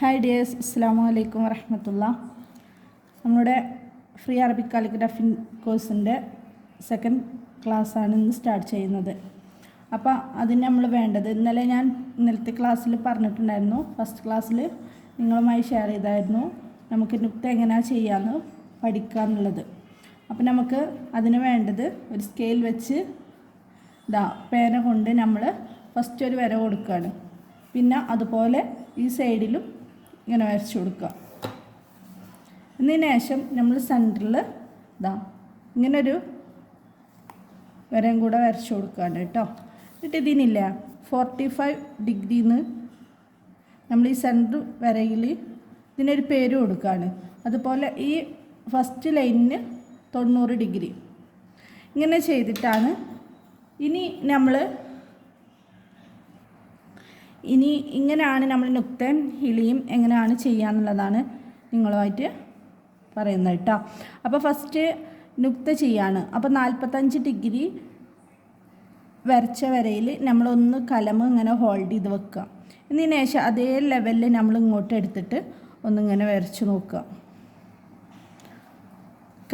Hi dears, അസ്സലാമു അലൈക്കും വറഹ്മത്തുള്ളാ. നമ്മുടെ ഫ്രീ അറബിക് കാലിഗ്രാഫി കോഴ്സിൻ്റെ സെക്കൻഡ് ക്ലാസ്സാണ് ഇന്ന് സ്റ്റാർട്ട് ചെയ്യുന്നത്. അപ്പോൾ അതിന് നമ്മൾ വേണ്ടത്, ഇന്നലത്തെ ക്ലാസ്സിൽ പറഞ്ഞിട്ടുണ്ടായിരുന്നു. ഫസ്റ്റ് ക്ലാസ്സിൽ നിങ്ങളുമായി ഷെയർ ചെയ്തായിരുന്നു നമുക്ക് നുക്ത എങ്ങനെയാണ് ചെയ്യാമെന്ന് പഠിക്കാമെന്നുള്ളത്. അപ്പോൾ നമുക്ക് അതിന് വേണ്ടത് ഒരു സ്കെയിൽ വെച്ച് പേന കൊണ്ട് നമ്മൾ ഫസ്റ്റ് ഒരു വര കൊടുക്കുകയാണ്. പിന്നെ അതുപോലെ ഈ സൈഡിലും ഇങ്ങനെ വരച്ച് കൊടുക്കുക. ഇതിന് ശേഷം നമ്മൾ സെൻറ്ററിൽ ഇങ്ങനൊരു വരയും കൂടെ വരച്ച് കൊടുക്കുകയാണ് കേട്ടോ. എന്നിട്ട് ഇതിനില്ല 45 ഡിഗ്രിന്ന് നമ്മൾ ഈ സെൻറ്റർ വരയിൽ ഇതിനൊരു പേര് കൊടുക്കുകയാണ്. അതുപോലെ ഈ ഫസ്റ്റ് ലൈനിന് 90 ഡിഗ്രി ഇങ്ങനെ ചെയ്തിട്ടാണ് ഇനി ഇങ്ങനെയാണ് നമ്മൾ നുക്തൻ ഹിലിയും എങ്ങനെയാണ് ചെയ്യാന്നുള്ളതാണ് നിങ്ങളുമായിട്ട് പറയുന്നത് കേട്ടോ. അപ്പോൾ ഫസ്റ്റ് നുക്ത ചെയ്യാണ്. അപ്പോൾ 45 ഡിഗ്രി വരച്ച വരയിൽ നമ്മളൊന്ന് കലം ഇങ്ങനെ ഹോൾഡ് ചെയ്ത് വെക്കുക. ഇതിന് ശേഷം അതേ ലെവലിൽ നമ്മൾ ഇങ്ങോട്ട് എടുത്തിട്ട് ഒന്നിങ്ങനെ വരച്ച് നോക്കുക.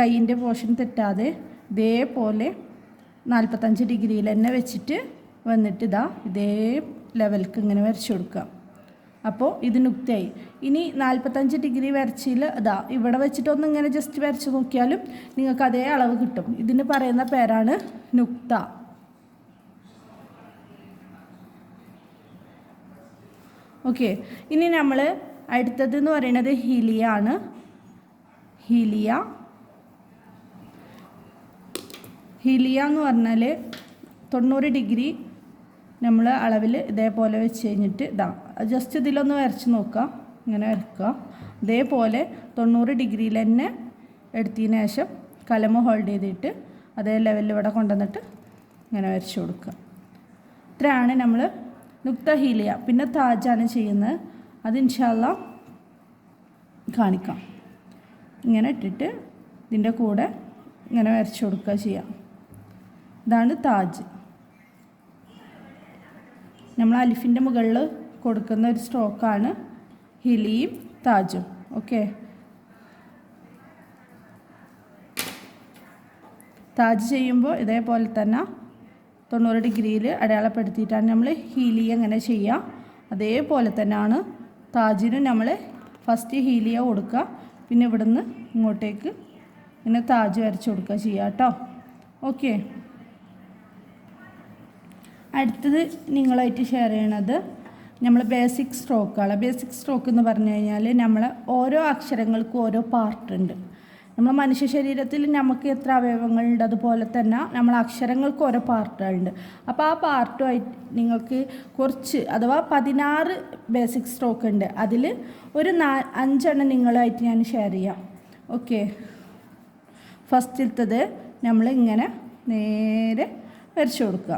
കൈയിൻ്റെ പോർഷൻ തെറ്റാതെ ഇതേപോലെ 45 ഡിഗ്രിയിൽ തന്നെ വെച്ചിട്ട് വന്നിട്ട് ഇതേ ലെവൽക്ക് ഇങ്ങനെ വരച്ച് കൊടുക്കുക. അപ്പോൾ ഇത് നുക്തയായി. ഇനി 45 ഡിഗ്രി വരച്ചിൽ ഇവിടെ വെച്ചിട്ടൊന്ന് ഇങ്ങനെ ജസ്റ്റ് വരച്ച് നോക്കിയാലും നിങ്ങൾക്ക് അതേ അളവ് കിട്ടും. ഇതിന് പറയുന്ന പേരാണ് നുക്ത. ഓക്കെ, ഇനി നമ്മൾ അടുത്തതെന്ന് പറയുന്നത് ഹിലിയ ആണ്. ഹിലിയ എന്ന് പറഞ്ഞാൽ 90 ഡിഗ്രി നമ്മൾ അളവിൽ ഇതേപോലെ വെച്ച് കഴിഞ്ഞിട്ട് ജസ്റ്റ് ഇതിലൊന്ന് വരച്ച് നോക്കുക. ഇങ്ങനെ വരക്കുക. ഇതേപോലെ 90 ഡിഗ്രിയിൽ തന്നെ എടുത്തതിന് ശേഷം കലമ ഹോൾഡ് ചെയ്തിട്ട് അതേ ലെവലിൽ ഇവിടെ കൊണ്ടുവന്നിട്ട് ഇങ്ങനെ വരച്ച് കൊടുക്കുക. ഇത്രയാണ് നമ്മൾ നുക്ത ഹിലിയ. പിന്നെ താജാണ് ചെയ്യുന്നത്. അത് ഇൻഷാ അല്ലാഹ് കാണിക്കാം. ഇങ്ങനെ ഇട്ടിട്ട് ഇതിൻ്റെ കൂടെ ഇങ്ങനെ വരച്ച് കൊടുക്കുക ചെയ്യാം. ഇതാണ് താജ്. നമ്മൾ അലിഫിൻ്റെ മുകളിൽ കൊടുക്കുന്ന ഒരു സ്ട്രോക്കാണ് ഹിലിയും താജും. ഓക്കെ, താജ് ചെയ്യുമ്പോൾ ഇതേപോലെ തന്നെ 90 ഡിഗ്രിയിൽ അടയാളപ്പെടുത്തിയിട്ടാണ് നമ്മൾ ഹീലിയ എങ്ങനെ ചെയ്യുക. അതേപോലെ തന്നെയാണ് താജിനും നമ്മൾ ഫസ്റ്റ് ഹീലിയ കൊടുക്കുക, പിന്നെ ഇവിടുന്ന് ഇങ്ങോട്ടേക്ക് ഇങ്ങനെ താജ് വരച്ച് കൊടുക്കുക ചെയ്യുക കേട്ടോ. ഓക്കെ, അടുത്തത് നിങ്ങളായിട്ട് ഷെയർ ചെയ്യണത് നമ്മൾ ബേസിക് സ്ട്രോക്കുകളാണ്. ബേസിക് സ്ട്രോക്ക് എന്ന് പറഞ്ഞു കഴിഞ്ഞാൽ നമ്മൾ ഓരോ അക്ഷരങ്ങൾക്കും ഓരോ പാർട്ടുണ്ട്. നമ്മൾ മനുഷ്യ ശരീരത്തിൽ നമുക്ക് എത്ര അവയവങ്ങളുണ്ട് അതുപോലെ തന്നെ നമ്മൾ അക്ഷരങ്ങൾക്ക് ഓരോ പാർട്ടുകളുണ്ട്. അപ്പോൾ ആ പാർട്ടുമായിട്ട് നിങ്ങൾക്ക് കുറച്ച് അഥവാ 16 ബേസിക് സ്ട്രോക്ക് ഉണ്ട്. അതിൽ ഒരു 5 നിങ്ങളായിട്ട് ഞാൻ ഷെയർ ചെയ്യാം. ഓക്കെ, ഫസ്റ്റിലത്തത് നമ്മൾ ഇങ്ങനെ നേരെ വരച്ച് കൊടുക്കുക.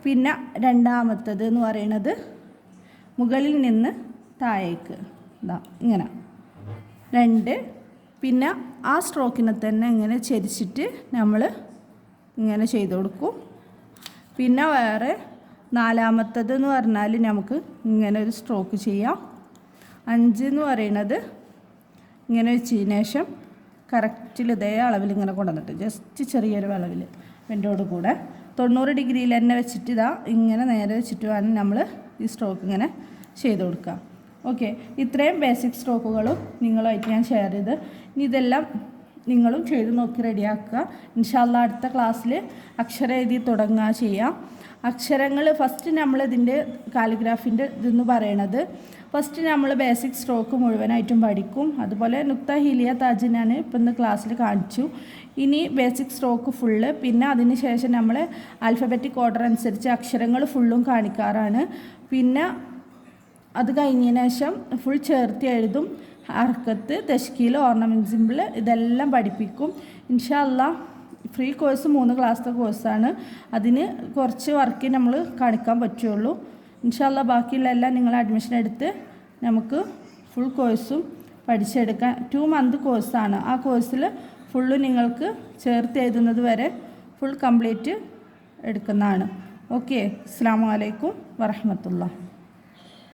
പിന്നെ രണ്ടാമത്തത് എന്ന് പറയുന്നത് മുകളിൽ നിന്ന് താഴേക്ക് ഇങ്ങനെ 2. പിന്നെ ആ സ്ട്രോക്കിനെ തന്നെ ഇങ്ങനെ ചരിച്ചിട്ട് നമ്മൾ ഇങ്ങനെ ചെയ്ത് കൊടുക്കും. പിന്നെ വേറെ നാലാമത്തത് എന്ന് പറഞ്ഞാൽ നമുക്ക് ഇങ്ങനെ ഒരു സ്ട്രോക്ക് ചെയ്യാം. 5 എന്ന് പറയുന്നത് ഇങ്ങനെ വെച്ചതിന് ശേഷം കറക്റ്റിൽ ഇതേ അളവിൽ ഇങ്ങനെ കൊണ്ടുവന്നിട്ട് ജസ്റ്റ് ചെറിയൊരു അളവിൽ വെൻ്റോട് കൂടെ 90 ഡിഗ്രിയിൽ തന്നെ വെച്ചിട്ട് ഇങ്ങനെ നേരെ വെച്ചിട്ട് വേണം നമ്മൾ ഈ സ്ട്രോക്ക് ഇങ്ങനെ ചെയ്ത് കൊടുക്കുക. ഓക്കെ, ഇത്രയും ബേസിക് സ്ട്രോക്കുകളും നിങ്ങളുമായിട്ട് ഞാൻ ഷെയർ ചെയ്ത് ഇനി ഇതെല്ലാം നിങ്ങളും ചെയ്ത് നോക്കി റെഡിയാക്കുക. ഇൻഷാ അല്ലാഹ് അടുത്ത ക്ലാസ്സിൽ അക്ഷരം എഴുതി തുടങ്ങുക ചെയ്യാം. അക്ഷരങ്ങൾ ഫസ്റ്റ് നമ്മൾ ഇതിൻ്റെ കാലിഗ്രാഫിൻ്റെ ഇതെന്ന് പറയണത് ഫസ്റ്റ് നമ്മൾ ബേസിക് സ്ട്രോക്ക് മുഴുവനായിട്ടും പഠിക്കും. അതുപോലെ നുക്ത ഹിലിയ താജ് ഞാൻ ഇപ്പം ഇന്ന് ക്ലാസ്സിൽ കാണിച്ചു. ഇനി ബേസിക് സ്ട്രോക്ക് ഫുള്ള്, പിന്നെ അതിന് ശേഷം നമ്മൾ ആൽഫബറ്റിക് ഓർഡർ അനുസരിച്ച് അക്ഷരങ്ങൾ ഫുള്ളും കാണിക്കാറാണ്. പിന്നെ അത് കഴിഞ്ഞതിന് ശേഷം ഫുൾ ചേർത്ത് എഴുതും. ഹർക്കത്ത്, തശ്കീൽ, ഓർണമെൻറ്റ് സിമ്പിൾ ഇതെല്ലാം പഠിപ്പിക്കും. ഇൻഷാ അല്ലാഹ് ഫ്രീ കോഴ്സ് 3 ക്ലാസ്സത്തെ കോഴ്സാണ്. അതിന് കുറച്ച് വർക്ക് നമ്മൾ കാണിക്കാൻ പറ്റുള്ളൂ. ഇൻഷാ അല്ലാഹ് ബാക്കിയുള്ള എല്ലാം നിങ്ങൾ അഡ്മിഷൻ എടുത്ത് നമുക്ക് ഫുൾ കോഴ്സും പഠിച്ചെടുക്കാൻ 2 മന്ത് കോഴ്സാണ്. ആ കോഴ്സിൽ ഫുള്ള് നിങ്ങൾക്ക് ചേർത്ത് എഴുതുന്നത് വരെ ഫുൾ കംപ്ലീറ്റ് എടുക്കുന്നതാണ്. ഓക്കെ, അസ്സലാമു അലൈക്കും വറഹ്മത്തുള്ളാഹി.